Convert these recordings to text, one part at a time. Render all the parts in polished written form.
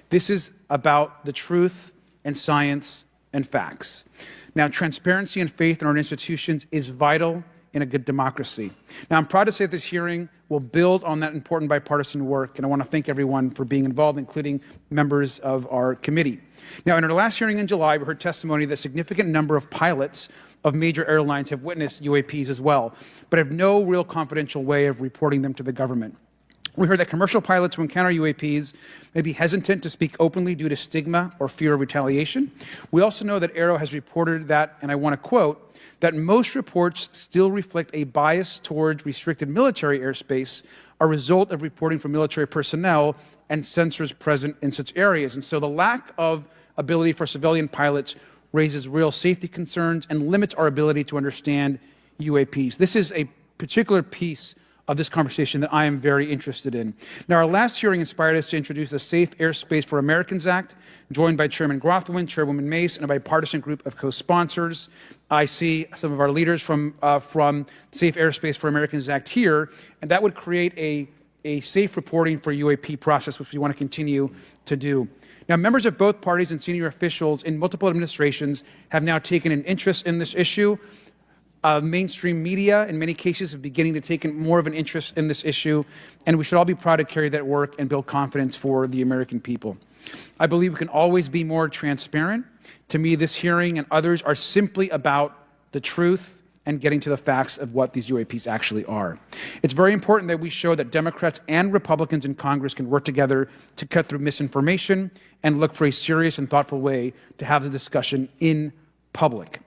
This is about the truth and science and facts. Now, transparency and faith in our institutions is vital in a good democracy. Now, I'm proud to say that this hearing will build on that important bipartisan work, and I want to thank everyone for being involved, including members of our committee. Now, in our last hearing in July, we heard testimony that a significant number of pilots of major airlines have witnessed UAPs as well, but have no real confidential way of reporting them to the government. We heard that commercial pilots who encounter UAPs may be hesitant to speak openly due to stigma or fear of retaliation. We also know that Aero has reported that, and I want to quote, that most reports still reflect a bias towards restricted military airspace, a result of reporting from military personnel and sensors present in such areas. And so the lack of ability for civilian pilots raises real safety concerns and limits our ability to understand UAPs. This is a particular piece of this conversation that I am very interested in. Now, our last hearing inspired us to introduce the Safe Airspace for Americans Act, joined by Chairman Grothwin, Chairwoman Mace, and a bipartisan group of co-sponsors. I see some of our leaders from Safe Airspace for Americans Act here, and that would create a safe reporting for UAP process, which we want to continue to do. Now, members of both parties and senior officials in multiple administrations have now taken an interest in this issue. Mainstream media, in many cases, is beginning to take more of an interest in this issue, and we should all be proud to carry that work and build confidence for the American people. I believe we can always be more transparent. To me, this hearing and others are simply about the truth and getting to the facts of what these UAPs actually are. It's very important that we show that Democrats and Republicans in Congress can work together to cut through misinformation and look for a serious and thoughtful way to have the discussion in public.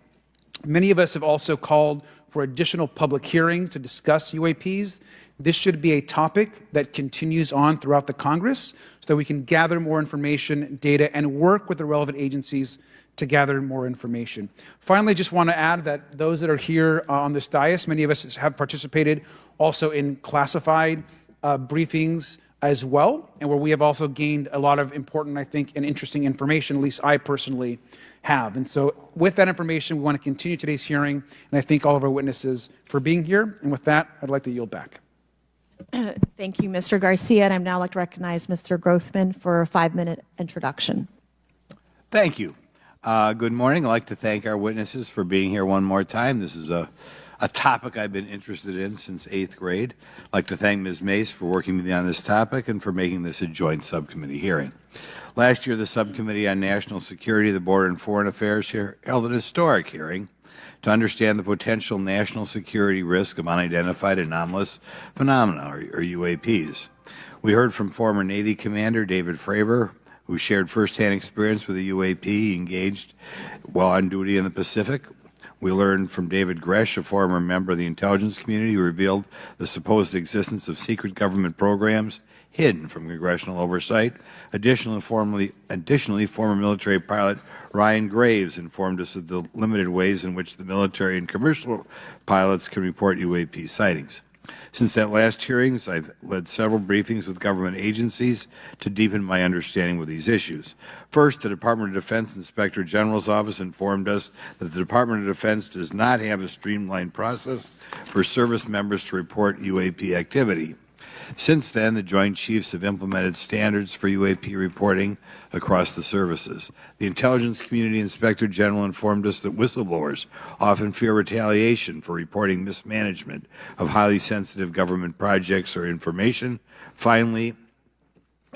Many of us have also called for additional public hearings to discuss UAPs. This should be a topic that continues on throughout the Congress so that we can gather more information, data, and work with the relevant agencies to gather more information. Finally, I just want to add that those that are here on this dais, many of us have participated also in classified briefings as well, and where we have also gained a lot of important, I think, and interesting information, at least I personally have. And so with that information, we want to continue today's hearing, and I thank all of our witnesses for being here. And with that, I'd like to yield back. Thank you, Mr. Garcia, and I'd now like to recognize Mr. Grothman for a 5-minute introduction. Thank you. Good morning. I'd like to thank our witnesses for being here one more time. This is a topic I've been interested in since 8th grade. I'd like to thank Ms. Mace for working with me on this topic and for making this a joint subcommittee hearing. Last year, the Subcommittee on National Security, the Border and Foreign Affairs held an historic hearing to understand the potential national security risk of unidentified anomalous phenomena, or UAPs. We heard from former Navy Commander David Fravor, who shared firsthand experience with a UAP engaged while on duty in the Pacific. We learned from David Gresh, a former member of the intelligence community, who revealed the supposed existence of secret government programs hidden from congressional oversight. Additionally, former military pilot Ryan Graves informed us of the limited ways in which the military and commercial pilots can report UAP sightings. Since that last hearings, I've led several briefings with government agencies to deepen my understanding with these issues. First, the Department of Defense Inspector General's Office informed us that the Department of Defense does not have a streamlined process for service members to report UAP activity. Since then, the Joint Chiefs have implemented standards for UAP reporting across the services. The Intelligence Community Inspector General informed us that whistleblowers often fear retaliation for reporting mismanagement of highly sensitive government projects or information. Finally,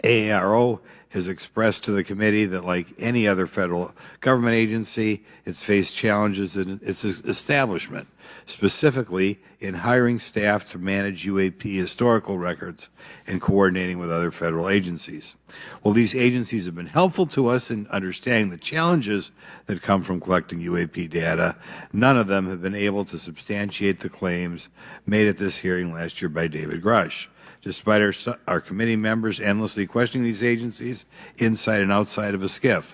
AARO has expressed to the committee that, like any other federal government agency, it's faced challenges in its establishment, specifically in hiring staff to manage UAP historical records and coordinating with other federal agencies. While these agencies have been helpful to us in understanding the challenges that come from collecting UAP data, none of them have been able to substantiate the claims made at this hearing last year by David Grush. Despite our committee members endlessly questioning these agencies inside and outside of a SCIF,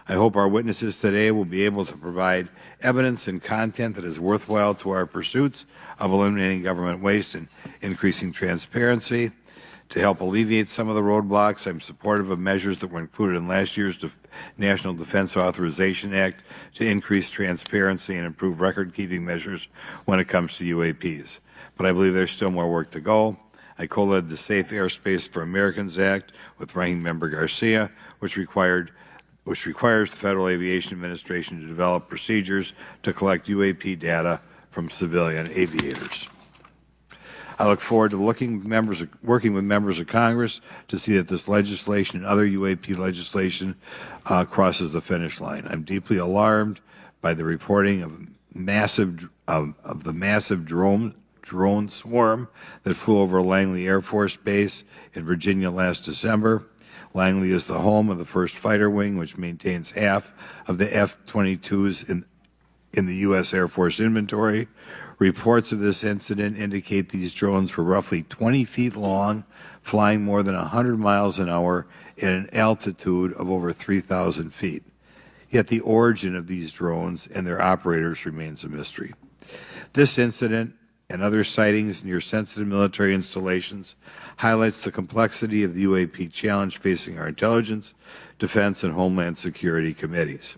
I hope our witnesses today will be able to provide evidence and content that is worthwhile to our pursuits of eliminating government waste and increasing transparency. To help alleviate some of the roadblocks, I'm supportive of measures that were included in last year's National Defense Authorization Act to increase transparency and improve record-keeping measures when it comes to UAPs. But I believe there's still more work to go. I co-led the Safe Airspace for Americans Act with Ranking Member Garcia, which requires the Federal Aviation Administration to develop procedures to collect UAP data from civilian aviators. I look forward to working with members of Congress to see that this legislation and other UAP legislation crosses the finish line. I'm deeply alarmed by the reporting of the massive drone swarm that flew over Langley Air Force Base in Virginia last December. Langley is the home of the 1st Fighter Wing, which maintains half of the F-22s in the U.S. Air Force inventory. Reports of this incident indicate these drones were roughly 20 feet long, flying more than 100 miles an hour at an altitude of over 3,000 feet. Yet the origin of these drones and their operators remains a mystery. This incident and other sightings near sensitive military installations highlights the complexity of the UAP challenge facing our intelligence, defense, and homeland security committees.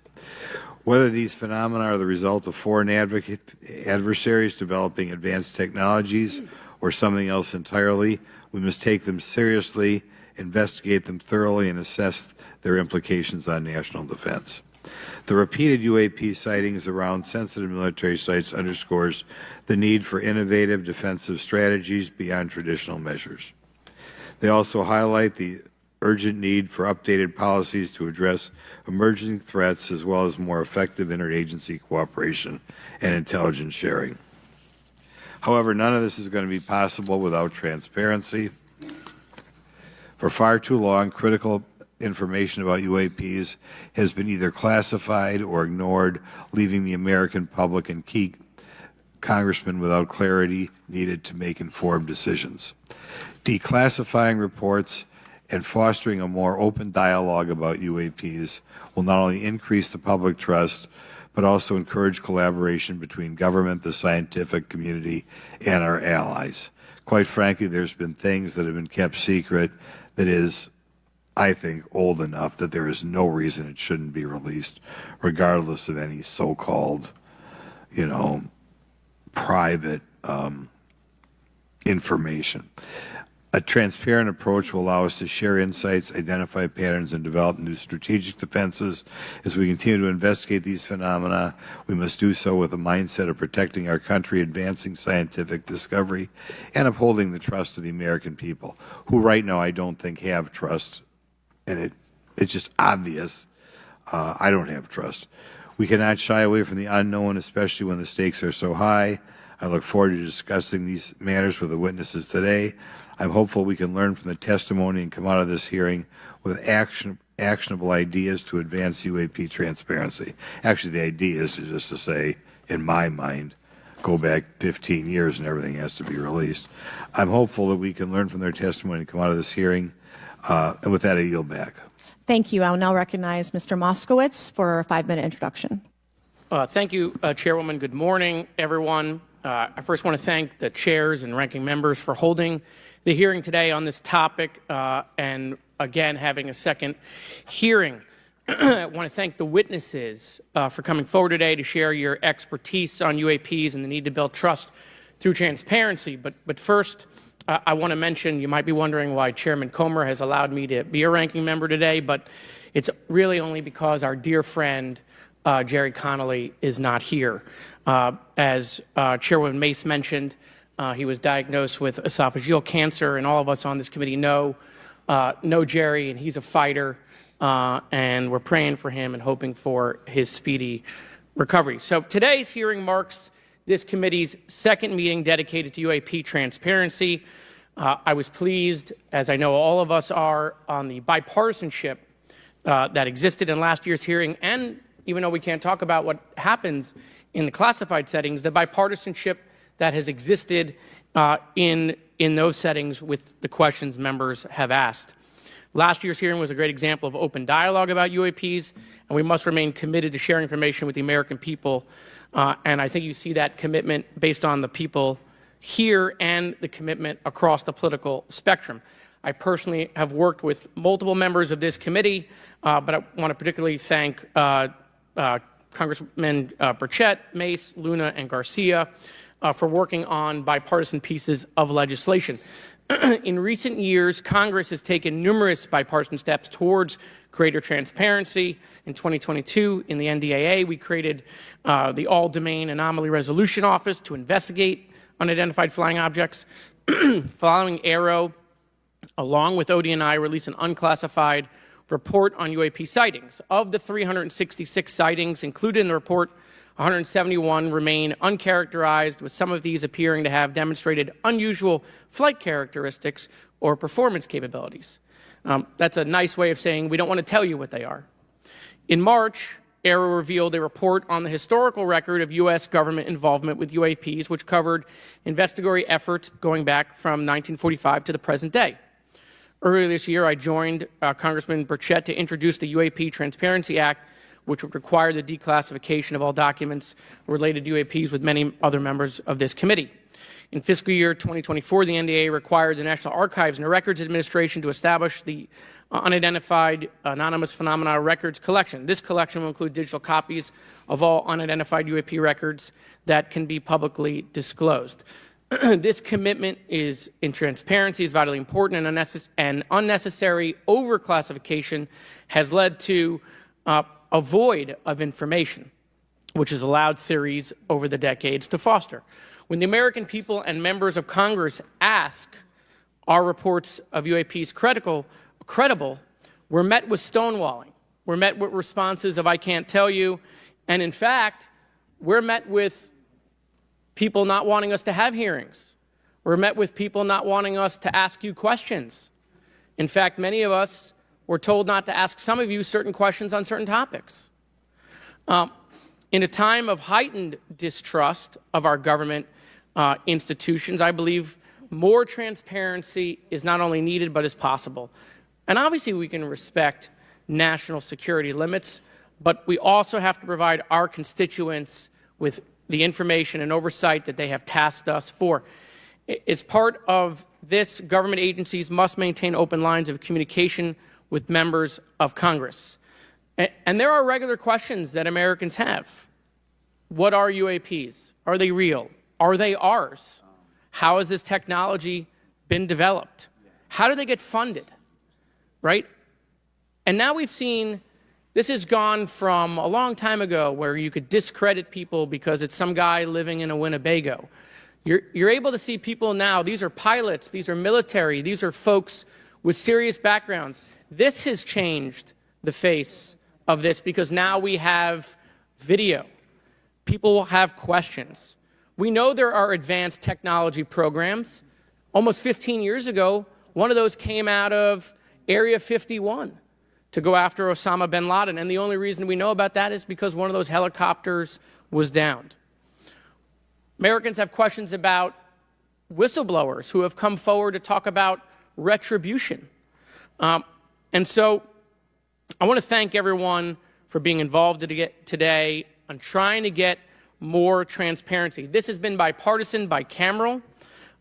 Whether these phenomena are the result of foreign adversaries developing advanced technologies or something else entirely, we must take them seriously, investigate them thoroughly, and assess their implications on national defense. The repeated UAP sightings around sensitive military sites underscores the need for innovative defensive strategies beyond traditional measures. They also highlight the urgent need for updated policies to address emerging threats as well as more effective interagency cooperation and intelligence sharing. However, none of this is going to be possible without transparency. For far too long, critical information about UAPs has been either classified or ignored, leaving the American public and key congressmen without clarity needed to make informed decisions. Declassifying reports and fostering a more open dialogue about UAPs will not only increase the public trust, but also encourage collaboration between government, the scientific community, and our allies. Quite frankly, there's been things that have been kept secret that is, I think, old enough that there is no reason it shouldn't be released, regardless of any so-called, private information. A transparent approach will allow us to share insights, identify patterns, and develop new strategic defenses. As we continue to investigate these phenomena, we must do so with a mindset of protecting our country, advancing scientific discovery, and upholding the trust of the American people, who right now I don't think have trust, and it's just obvious I don't have trust. We cannot shy away from the unknown, especially when the stakes are so high. I look forward to discussing these matters with the witnesses today. I'm hopeful we can learn from the testimony and come out of this hearing with actionable ideas to advance UAP transparency. Actually, the idea is just to say, in my mind, go back 15 years and everything has to be released. I'm hopeful that we can learn from their testimony and come out of this hearing. And with that, I yield back. Thank you. I will now recognize Mr. Moskowitz for a 5-minute introduction. Thank you, Chairwoman. Good morning, everyone. I first want to thank the chairs and ranking members for holding the hearing today on this topic and, again, having a second hearing. I want to thank the witnesses for coming forward today to share your expertise on UAPs and the need to build trust through transparency. But first, I want to mention, you might be wondering why Chairman Comer has allowed me to be a ranking member today, but it's really only because our dear friend Jerry Connolly is not here. As Chairwoman Mace mentioned, he was diagnosed with esophageal cancer, and all of us on this committee know Jerry, and he's a fighter, and we're praying for him and hoping for his speedy recovery. So today's hearing marks this committee's second meeting dedicated to UAP transparency. I was pleased, as I know all of us are, on the bipartisanship that existed in last year's hearing, and even though we can't talk about what happens in the classified settings, the bipartisanship that has existed in those settings with the questions members have asked. Last year's hearing was a great example of open dialogue about UAPs, and we must remain committed to sharing information with the American people. And I think you see that commitment based on the people here and the commitment across the political spectrum. I personally have worked with multiple members of this committee, but I want to particularly thank Congressman Burchett, Mace, Luna, and Garcia for working on bipartisan pieces of legislation. In recent years, Congress has taken numerous bipartisan steps towards greater transparency. In 2022, in the NDAA, we created the All-Domain Anomaly Resolution Office to investigate unidentified flying objects. Following Aero, along with ODNI, released an unclassified report on UAP sightings. Of the 366 sightings included in the report, 171 remain uncharacterized, with some of these appearing to have demonstrated unusual flight characteristics or performance capabilities. That's a nice way of saying we don't want to tell you what they are. In March, Aero revealed a report on the historical record of U.S. government involvement with UAPs, which covered investigatory efforts going back from 1945 to the present day. Earlier this year, I joined Congressman Burchett to introduce the UAP Transparency Act, which would require the declassification of all documents related to UAPs, with many other members of this committee. In fiscal year 2024, the NDAA required the National Archives and Records Administration to establish the Unidentified Anonymous Phenomena Records Collection. This collection will include digital copies of all unidentified UAP records that can be publicly disclosed. This commitment in transparency is vitally important, and unnecessary overclassification has led to a void of information, which has allowed theories over the decades to foster. When the American people and members of Congress ask, are reports of UAPs credible, we're met with stonewalling. We're met with responses of, I can't tell you. And in fact, we're met with people not wanting us to have hearings. We're met with people not wanting us to ask you questions. In fact, many of us were told not to ask some of you certain questions on certain topics. In a time of heightened distrust of our government institutions, I believe more transparency is not only needed, but is possible. And obviously, we can respect national security limits, but we also have to provide our constituents with the information and oversight that they have tasked us for. As part of this, government agencies must maintain open lines of communication with members of Congress. And there are regular questions that Americans have. What are UAPs? Are they real? Are they ours? How has this technology been developed? How do they get funded? Right? And now we've seen this has gone from a long time ago where you could discredit people because it's some guy living in a Winnebago. You're able to see people now. These are pilots. These are military. These are folks with serious backgrounds. This has changed the face of this because now we have video. People will have questions. We know there are advanced technology programs. Almost 15 years ago, one of those came out of Area 51 to go after Osama bin Laden. And the only reason we know about that is because one of those helicopters was downed. Americans have questions about whistleblowers who have come forward to talk about retribution. And so I want to thank everyone for being involved today on trying to get more transparency. This has been bipartisan, bicameral,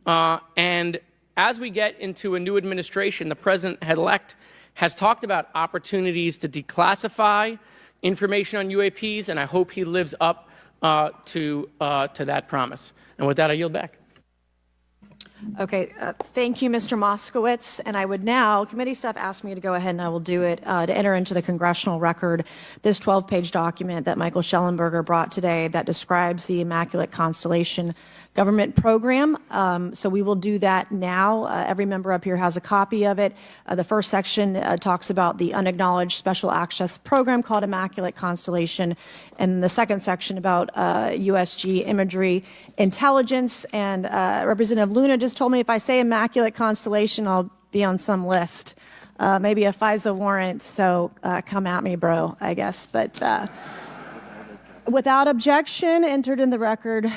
and as we get into a new administration, the president-elect has talked about opportunities to declassify information on UAPs, and I hope he lives up to that promise. And with that, I yield back. Okay, thank you, Mr. Moskowitz. And I would now, committee staff asked me to go ahead and I will do it, to enter into the congressional record this 12-page document that Michael Schellenberger brought today that describes the Immaculate Constellation government program. So we will do that now. Every member up here has a copy of it. The first section talks about the unacknowledged special access program called Immaculate Constellation, and the second section about USG imagery intelligence. And Representative Luna just told me if I say Immaculate Constellation, I'll be on some list, maybe a FISA warrant. So come at me, bro, I guess. But without objection, entered in the record.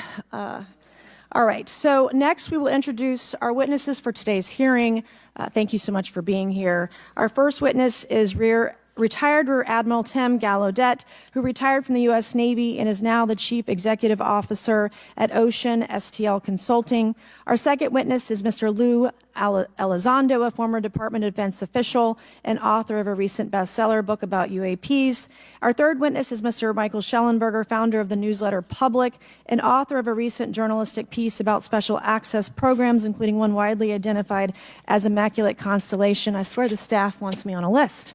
All right, so next we will introduce our witnesses for today's hearing. Thank you so much for being here. Our first witness is Rear retired Rear Admiral Tim Gallaudet, who retired from the U.S. Navy and is now the Chief Executive Officer at Ocean STL Consulting. Our second witness is Mr. Lou Elizondo, a former Department of Defense official and author of a recent bestseller book about UAPs. Our third witness is Mr. Michael Schellenberger, founder of the newsletter Public and author of a recent journalistic piece about special access programs, including one widely identified as Immaculate Constellation. I swear the staff wants me on a list.